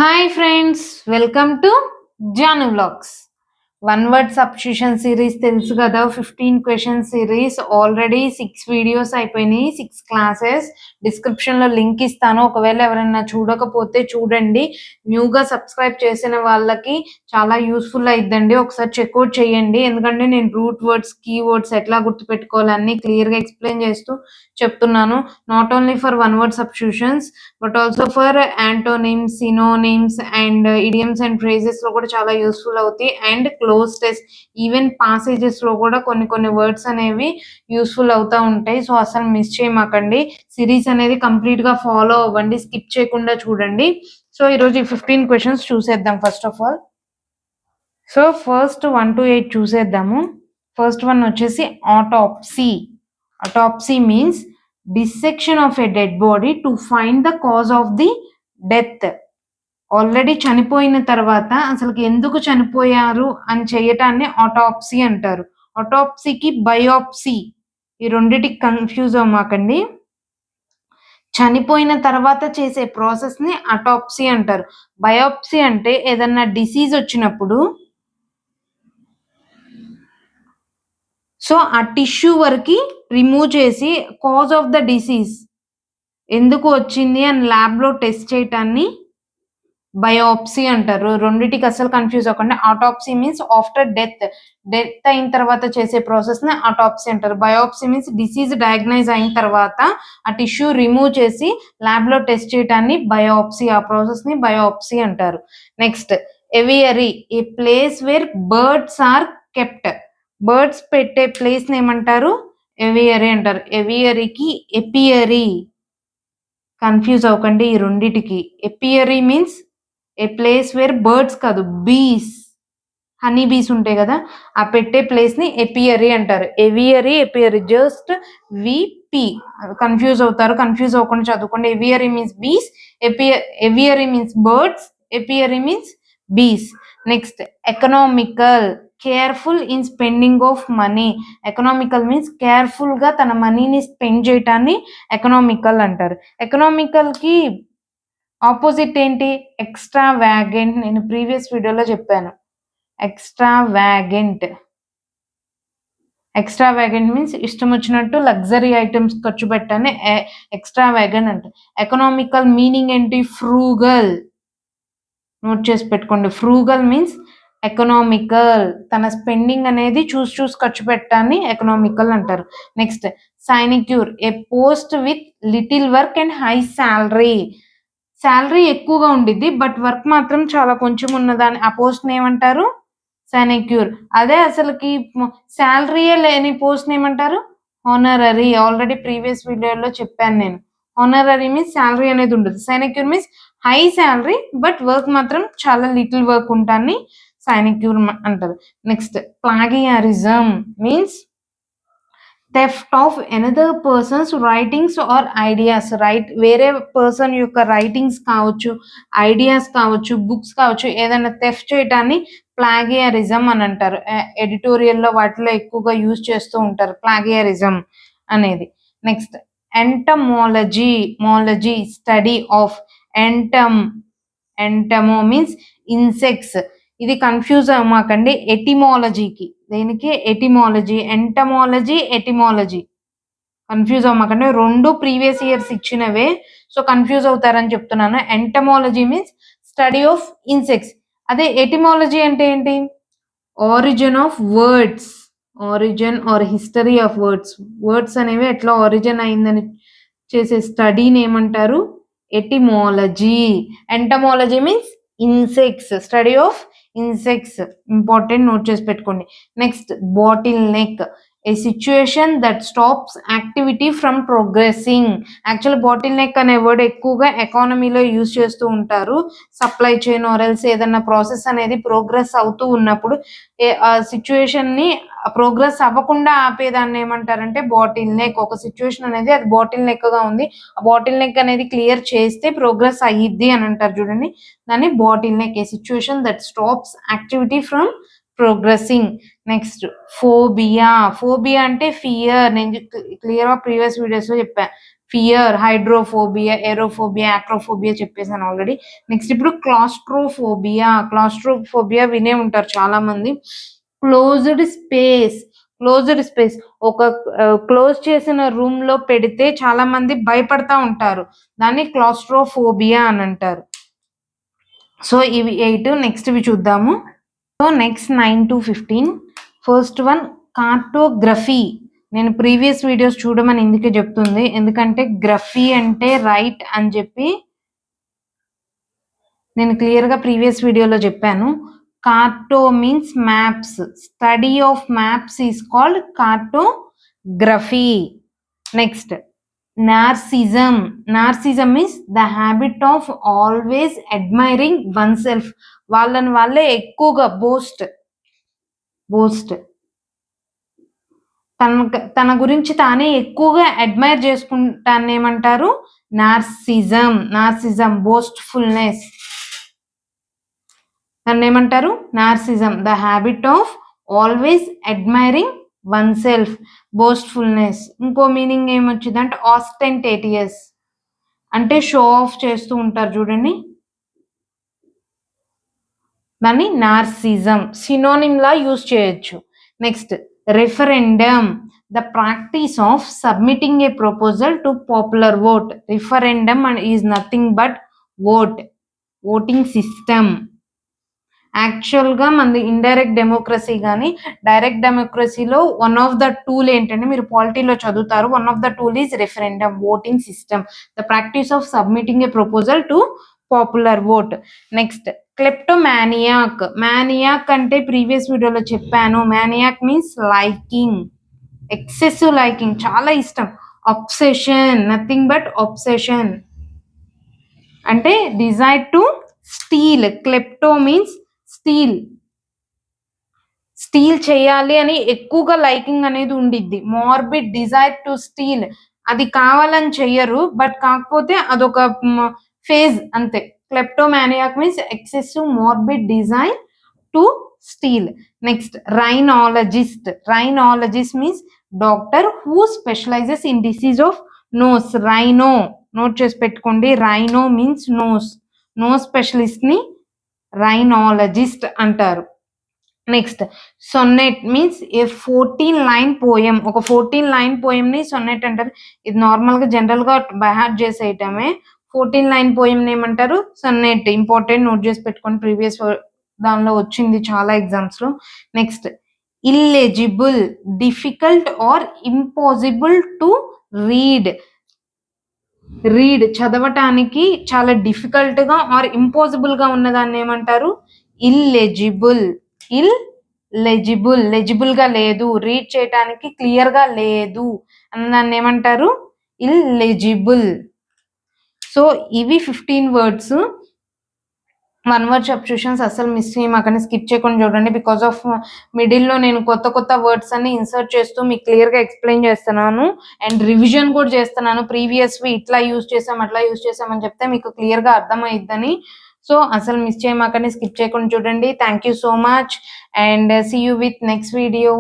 Hi friends, welcome to Janu vlogs. One word substitution series తెలుసు కదా, 15 question series. Already 6 videos అయిపోయినాయి, 6 classes. డిస్క్రిప్షన్లో link ఇస్తాను, ఒకవేళ ఎవరైనా చూడకపోతే చూడండి. న్యూగా సబ్స్క్రైబ్ చేసిన వాళ్ళకి చాలా యూస్ఫుల్ అయిద్దండి, ఒకసారి చెక్అవుట్ చేయండి. ఎందుకంటే నేను రూట్ వర్డ్స్, కీవర్డ్స్ ఎట్లా గుర్తుపెట్టుకోవాలని క్లియర్గా ఎక్స్ప్లెయిన్ చేస్తూ చెప్తున్నాను. Not only for one word substitutions but also for antonyms, synonyms and idioms and phrases లో కూడా చాలా యూస్ఫుల్ అవుతాయి. And cloze test, even passages లో కూడా కొన్ని వర్డ్స్ అనేవి యూస్ఫుల్ అవుతా ఉంటాయి. సో అసలు మిస్ చేయమాకండి, సిరీస్ అనేది కంప్లీట్ గా ఫాలో అవ్వండి, స్కిప్ చేయకుండా చూడండి. సో ఈరోజు ఈ 15 క్వశ్చన్స్ చూసేద్దాం. First of all, so first 1 to 8 చూసేద్దాము. ఫస్ట్ వన్ వచ్చేసి autopsy. Autopsy means dissection of a dead body to find the cause of the death. Already చనిపోయిన తర్వాత అసలుకి ఎందుకు చనిపోయారు అని చేయటాన్ని ఆటోప్సీ అంటారు. ఆటోప్సీకి బయోప్సీ, ఈ రెండిటికి కన్ఫ్యూజ్ అవ్వమాకండి. చనిపోయిన తర్వాత చేసే ప్రాసెస్ ని ఆటోప్సీ అంటారు. బయోప్సీ అంటే ఏదన్నా డిసీజ్ వచ్చినప్పుడు సో ఆ టిష్యూ వరకు రిమూవ్ చేసి కాజ్ ఆఫ్ ద డిసీజ్ ఎందుకు వచ్చింది అని ల్యాబ్లో టెస్ట్ చేయటాన్ని బయోప్సీ అంటారు. రెండిటికి అసలు కన్ఫ్యూజ్ అవ్వకండి. ఆటోప్సీ మీన్స్ ఆఫ్టర్ డెత్ అయిన తర్వాత చేసే ప్రాసెస్ ని ఆటోప్సీ అంటారు. బయోప్సీ మీన్స్ డిసీజ్ డయాగ్నైజ్ అయిన తర్వాత ఆ టిష్యూ రిమూవ్ చేసి ల్యాబ్ లో టెస్ట్ చేయటాన్ని బయోప్సీ, ఆ ప్రాసెస్ ని బయోప్సీ అంటారు. Next, aviary, a place where birds are kept. Birds పెట్టే ప్లేస్ ని ఏమంటారు? ఎవియరీ అంటారు. ఎవియరీకి ఎపియరీ, కన్ఫ్యూజ్ అవ్వకండి ఈ రెండిటికి. ఎపియరీ means A place where birds కాదు, బీస్, హనీ బీస్ ఉంటాయి కదా, ఆ పెట్టే ప్లేస్ ని ఎపియరీ అంటారు. ఎవియరీ, ఎపియరీ, జస్ట్ విపి. కన్ఫ్యూజ్ అవుతారు, కన్ఫ్యూజ్ అవ్వకుండా చదువుకోండి. ఎవియరీ మీన్స్ బీస్, ఎవియరీ మీన్స్ బర్డ్స్, ఎపియరీ మీన్స్ బీస్. Next, economical, careful in spending of money. Economical means careful గా తన మనీని స్పెండ్ చేయటాన్ని ఎకనామికల్ అంటారు. ఎకనామికల్ కి ఆపోజిట్ ఏంటి? ఎక్స్ట్రా వ్యాగెంట్. నేను ప్రీవియస్ వీడియోలో చెప్పాను. ఎక్స్ట్రా వ్యాగెంట్ మీన్స్ ఇష్టం వచ్చినట్టు లగ్జరీ ఐటమ్స్ ఖర్చు పెట్టానే ఎక్స్ట్రా వ్యాగెంట్ అంట. ఎకనామికల్ మీనింగ్ ఏంటి? ఫ్రూగల్. నోట్ చేసి పెట్టుకోండి. ఫ్రూగల్ మీన్స్ ఎకనామికల్, తన స్పెండింగ్ అనేది చూసి ఖర్చు పెట్టాన్ని ఎకనామికల్ అంటారు. Next, sinecure, a post with little work and high salary. Salary ఎక్కువగా ఉండిద్ది బట్ వర్క్ మాత్రం చాలా కొంచెం ఉన్నదాన్ని ఆ పోస్ట్ ని ఏమంటారు? సైనిక్యూర్. అదే అసలుకి శాలరీయే లేని పోస్ట్ ని ఏమంటారు? హానరరీ. ఆల్రెడీ ప్రీవియస్ వీడియోలో చెప్పాను నేను. హానరరీ మీన్స్ శాలరీ అనేది ఉండదు. Sinecure means high salary but work మాత్రం చాలా లిటిల్ వర్క్ ఉంటాన్ని సైనిక్యూర్ అంటారు. Next, plagiarism means theft of another person's writings or ideas. వేరే పర్సన్ యొక్క రైటింగ్స్ కావచ్చు, ఐడియాస్ కావచ్చు, బుక్స్ కావచ్చు, ఏదైనా థెఫ్ట్ చేయటాన్ని ప్లాగియారిజం అని అంటారు. ఎడిటోరియల్లో వాటిలో ఎక్కువగా యూజ్ చేస్తూ ఉంటారు ప్లాగియారిజం అనేది. Next, entomology, study of. Entomo means insects. ఇది కన్ఫ్యూజ్ అవ్వమాకండి ఎటిమాలజీకి. దేనికి? ఎటిమాలజీ. ఎటిమాలజీ కన్ఫ్యూజ్ అవ్వమాకండి, రెండు ప్రీవియస్ ఇయర్స్ ఇచ్చినవే. సో కన్ఫ్యూజ్ అవుతారని చెప్తున్నాను. Entomology means study of insects. అదే ఎటిమాలజీ అంటే ఏంటి? Origin of words, origin or history of words అనేవి ఎట్లా ఆరిజిన్ అయిందని చేసే స్టడీని ఏమంటారు? Etymology. Entomology means insects, study of insects. Important, note చేసి పెట్టుకోండి. Next, bottleneck, a situation that stops activity from progressing. Actual bottle neck అనే word ఎక్కువగా ఎకానమీలో యూజ్ చేస్తూ ఉంటారు. సప్లై చైన్ ఆర్ఎల్స్ ఏదన్నా ప్రాసెస్ అనేది ప్రోగ్రెస్ అవుతూ ఉన్నప్పుడు ఆ సిచ్యుయేషన్ ని ప్రోగ్రెస్ అవ్వకుండా ఆపేదాన్ని ఏమంటారంటే బాటిల్ నెక్. ఒక సిచ్యుయేషన్ అనేది అది బాటిల్ నెక్ గా ఉంది, ఆ బాటిల్ నెక్ అనేది క్లియర్ చేస్తే ప్రోగ్రెస్ అయ్యిద్ది అని అంటారు చూడండి, దాన్ని bottle neck. A situation that stops activity from progressing. Next, phobia అంటే ఫియర్. నేను క్లియర్ గా ప్రీవియస్ వీడియోస్ లో చెప్పాను. ఫియర్, హైడ్రోఫోబియా, ఏరోఫోబియా, యాక్రోఫోబియా చెప్పేసాను ఆల్రెడీ. నెక్స్ట్ ఇప్పుడు క్లాస్ట్రోఫోబియా వినే ఉంటారు చాలా మంది. క్లోజ్డ్ స్పేస్ ఒక క్లోజ్ చేసిన రూమ్ లో పెడితే చాలా మంది భయపడతా ఉంటారు, దాన్ని క్లాస్ట్రోఫోబియా అని అంటారు. సో ఇవి 8. నెక్స్ట్ ఇవి చూద్దాము. So next 9 to 15. First one cartography. నేను ప్రీవియస్ వీడియోస్ చూడమని ఎందుకే చెప్తుంది, ఎందుకంటే గ్రఫీ అంటే రైట్ అని చెప్పి నేను క్లియర్గా ప్రీవియస్ వీడియోలో చెప్పాను. Carto means maps, study of maps is called cartography. Next narcissism is the habit of always admiring oneself. వాళ్ళని వాళ్ళే ఎక్కువగా బోస్ట్ తన గురించి తానే ఎక్కువగా అడ్మైర్ చేసుకుంటాన్ని ఏమంటారు? Narcissism boastfulness. దాన్ని ఏమంటారు? Narcissism, the habit of always admiring oneself, boastfulness. ఇంకో మీనింగ్ ఏమొచ్చిందంటే ఆస్టెంటేటియస్, అంటే షో ఆఫ్ చేస్తూ ఉంటారు చూడండి, దాన్ని నార్సిజం సినోనిమ్ లా యూజ్ చేయొచ్చు. Next referendum, the practice of submitting a proposal to popular vote. Referendum is nothing but voting system. యాక్చువల్గా మనది ఇండైరెక్ట్ డెమోక్రసీ, కానీ డైరెక్ట్ డెమోక్రసీలో వన్ ఆఫ్ ద టూల్ ఏంటంటే, మీరు పాలిటీలో చదువుతారు, one of the tool is referendum, voting system, the practice of submitting a proposal to popular vote. Next maniac అంటే previous వీడియోలో చెప్పాను. Maniac means liking, excessive liking, చాలా ఇష్టం. అబ్సెషన్, నథింగ్ బట్ అబ్సెషన్ అంటే desire to steal. Klepto means steal చేయాలి అని ఎక్కువగా liking అనేది ఉండిద్ది. మార్బిడ్ డిజైర్ టు స్టీల్, అది కావాలని చెయ్యరు, బట్ కాకపోతే అదొక ఫేజ్ అంతే. Kleptomaniac means excessive morbid desire to steal. Next rhinologist means doctor who specialises in disease of nose. Rhino note చేసి పెట్టుకోండి, రైనో మీన్స్ నోస్ స్పెషలిస్ట్ ని రైనాలజిస్ట్ అంటారు. Next sonnet means a 14-line poem. ఒక 14-line poem ని సొన్నెట్ అంటారు. ఇది normal గా general గా బైహార్ట్ చేసేయటమే. 14-line పోయం ఏమంటారు? సొన్నెట్. ఇంపార్టెంట్, నోట్ చేసి పెట్టుకొని, ప్రీవియస్ దానిలో వచ్చింది చాలా ఎగ్జామ్స్ లో. Next illegible, difficult or impossible to read చదవటానికి చాలా డిఫికల్ట్ గా ఆర్ ఇంపాసిబుల్ గా ఉన్నదాన్ని ఏమంటారు? లెజిబుల్ గా లేదు, రీడ్ చేయటానికి క్లియర్ గా లేదు అన్నదాన్ని ఏమంటారు? ఇల్లెజిబుల్. సో ఇవి 15 words. 1 word సబ్స్టిట్యూషన్స్ అసలు మిస్ చేయమాకండి, స్కిప్ చేయకుండా చూడండి. బికాస్ ఆఫ్ మిడిల్లో నేను కొత్త వర్డ్స్ అన్ని ఇన్సర్ట్ చేస్తూ మీకు క్లియర్ గా ఎక్స్ప్లెయిన్ చేస్తున్నాను, అండ్ రివిజన్ కూడా చేస్తున్నాను. ప్రీవియస్వి ఇట్లా యూజ్ చేసాం అట్లా యూజ్ చేసామని చెప్తే మీకు క్లియర్ గా అర్థమైద్దని. సో అసలు మిస్ చేయమాకండి, స్కిప్ చేయకుండా చూడండి. Thank you so much, and see you with next video.